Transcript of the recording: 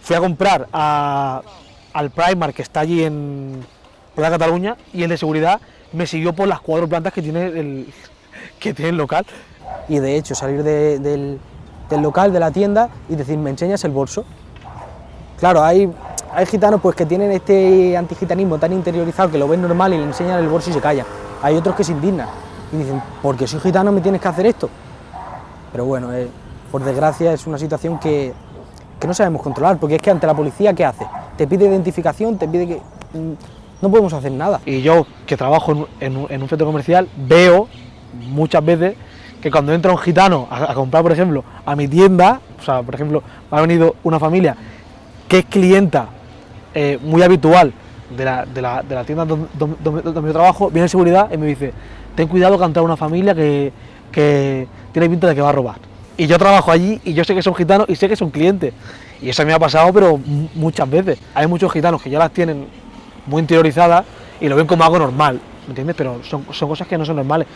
fui a comprar al Primark que está allí en Plaza Cataluña y el de seguridad me siguió por las 4 plantas que tiene el local. Y de hecho salir del local, de la tienda y decir, ¿me enseñas el bolso? Claro, hay gitanos pues que tienen este antigitanismo tan interiorizado que lo ven normal y le enseñan el bolso y se callan. Hay otros que se indignan y dicen, porque soy gitano me tienes que hacer esto. Pero bueno, por desgracia es una situación que no sabemos controlar, porque es que ante la policía, ¿qué hace? Te pide identificación, te pide que... no podemos hacer nada. Y yo, que trabajo en un centro comercial, veo muchas veces que cuando entra un gitano a comprar, por ejemplo, a mi tienda, o sea, por ejemplo, me ha venido una familia que es clienta muy habitual de la tienda donde yo trabajo, viene seguridad y me dice, ten cuidado que ha entrado una familia que tiene pinta de que va a robar. Y yo trabajo allí y yo sé que son gitanos y sé que son clientes. Y eso me ha pasado, pero muchas veces. Hay muchos gitanos que ya las tienen muy interiorizadas y lo ven como algo normal, ¿me entiendes? Pero son cosas que no son normales.